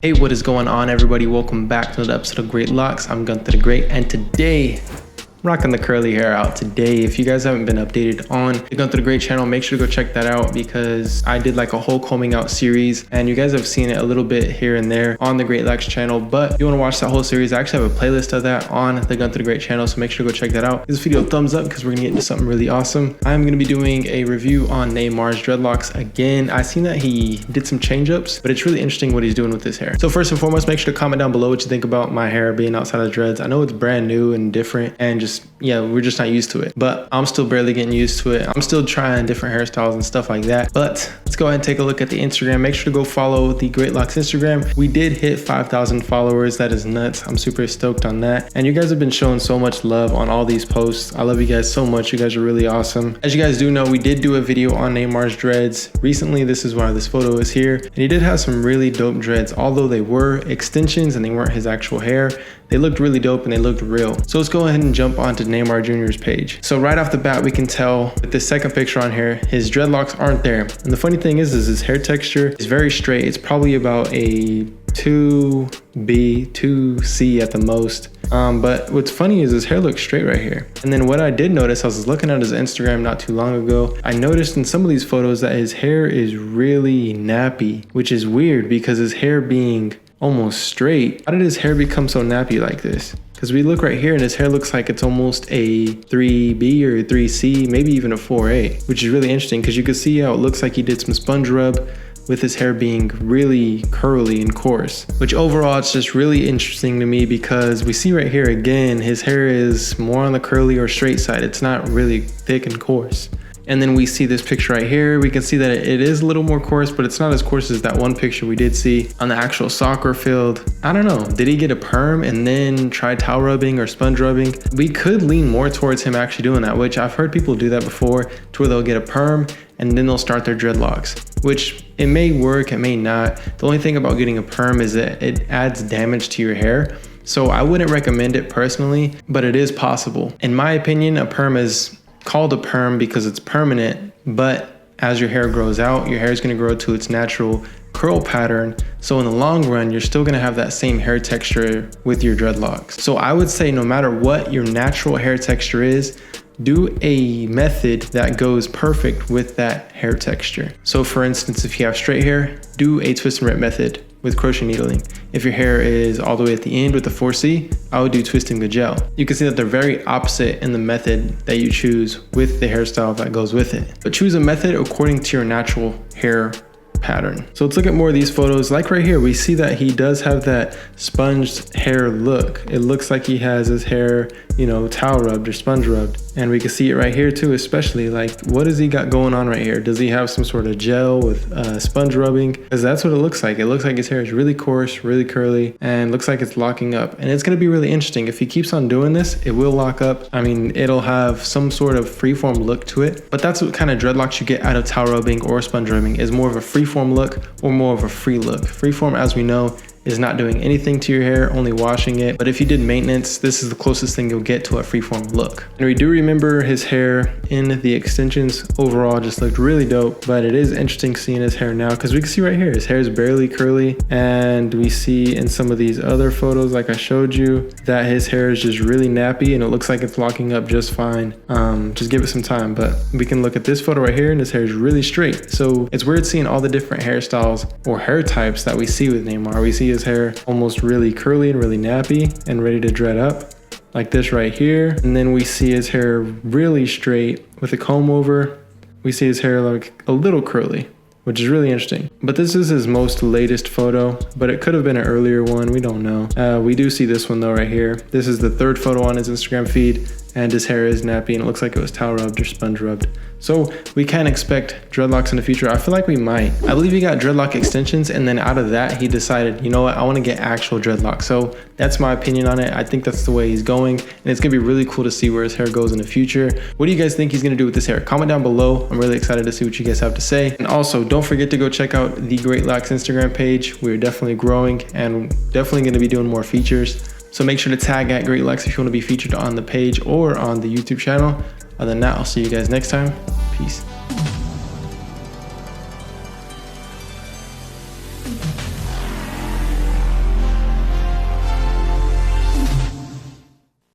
Hey, what is going on, everybody? Welcome back to another episode of Dreadlocks. I'm Gunther the Great, and today rocking the curly hair out today. If you guys haven't been updated on the Gunther the Great channel, make sure to go check that out because I did like a whole combing out series and you guys have seen it a little bit here and there on the Dreadlocks channel. But if you want to watch that whole series, I actually have a playlist of that on the Gunther the Great channel, so make sure to go check that out. Give this video a thumbs up because we're gonna get into something really awesome. I'm gonna be doing a review on Neymar's dreadlocks again. I seen that he did some change ups, but it's really interesting what he's doing with his hair. So first and foremost, make sure to comment down below what you think about my hair being outside of the dreads. I know it's brand new and different and just, yeah, we're just not used to it, but I'm still barely getting used to it. I'm still trying different hairstyles and stuff like that. But let's go ahead and take a look at the Instagram. Make sure to go follow the Dreadlocks Instagram. We did hit 5,000 followers. That is nuts. I'm super stoked on that. And you guys have been showing so much love on all these posts. I love you guys so much. You guys are really awesome. As you guys do know, we did do a video on Neymar's dreads recently. This is why this photo is here. And he did have some really dope dreads, although they were extensions and they weren't his actual hair. They looked really dope and they looked real. So let's go ahead and jump onto Neymar Jr.'s page. So right off the bat, we can tell with this second picture on here, his dreadlocks aren't there. And the funny thing is his hair texture is very straight. It's probably about a 2B, 2C at the most. But what's funny is his hair looks straight right here. And then what I did notice, I was looking at his Instagram not too long ago, I noticed in some of these photos that his hair is really nappy, which is weird because his hair being almost straight. How did his hair become so nappy like this? Because we look right here and his hair looks like it's almost a 3B or a 3C, maybe even a 4A, which is really interesting because you can see how it looks like he did some sponge rub with his hair being really curly and coarse, which overall it's just really interesting to me because we see right here again, his hair is more on the curly or straight side. It's not really thick and coarse. And then we see this picture right here. We can see that it is a little more coarse, but it's not as coarse as that one picture we did see on the actual soccer field. I don't know, did he get a perm and then try towel rubbing or sponge rubbing? We could lean more towards him actually doing that, which I've heard people do that before, to where they'll get a perm and then they'll start their dreadlocks, which it may work, it may not. The only thing about getting a perm is that it adds damage to your hair. So I wouldn't recommend it personally, but it is possible. In my opinion, a perm is called a perm because it's permanent, but as your hair grows out, your hair is going to grow to its natural curl pattern. So in the long run, you're still going to have that same hair texture with your dreadlocks. So I would say no matter what your natural hair texture is, do a method that goes perfect with that hair texture. So for instance, if you have straight hair, do a twist and rip method with crochet needling. If your hair is all the way at the end with the 4C, I would do twisting the gel. You can see that they're very opposite in the method that you choose with the hairstyle that goes with it. But choose a method according to your natural hair pattern. So let's look at more of these photos. Like right here, we see that he does have that sponged hair look. It looks like he has his hair, you know, towel rubbed or sponge rubbed. And we can see it right here too, especially like, what has he got going on right here? Does he have some sort of gel with sponge rubbing? Because that's what it looks like. It looks like his hair is really coarse, really curly, and looks like it's locking up. And it's gonna be really interesting. If he keeps on doing this, it will lock up. I mean, it'll have some sort of freeform look to it, but that's what kind of dreadlocks you get out of towel rubbing or sponge rubbing, is more of a freeform look or more of a free look. Freeform, as we know, is not doing anything to your hair, only washing it. But if you did maintenance, this is the closest thing you'll get to a freeform look. And we do remember his hair in the extensions overall just looked really dope, but it is interesting seeing his hair now because we can see right here, his hair is barely curly. And we see in some of these other photos, like I showed you, that his hair is just really nappy and it looks like it's locking up just fine. Just give it some time. But we can look at this photo right here and his hair is really straight. So it's weird seeing all the different hairstyles or hair types that we see with Neymar. We see his hair almost really curly and really nappy and ready to dread up like this right here, and then we see his hair really straight with a comb over. We see his hair like a little curly, which is really interesting. But this is his most latest photo, but it could have been an earlier one, we don't know. We do see this one though right here. This is the third photo on his Instagram feed, and his hair is nappy and it looks like it was towel rubbed or sponge rubbed. So we can expect dreadlocks in the future. I feel like we might. I believe he got dreadlock extensions, and then out of that he decided, you know what, I want to get actual dreadlocks. So that's my opinion on it. I think that's the way he's going, and it's gonna be really cool to see where his hair goes in the future. What do you guys think he's gonna do with his hair? Comment down below. I'm really excited to see what you guys have to say. And also don't forget to go check out the Dreadlocks Instagram page. We're definitely growing and definitely gonna be doing more features. So make sure to tag at Dreadlocks if you want to be featured on the page or on the YouTube channel. Other than that, I'll see you guys next time. Peace.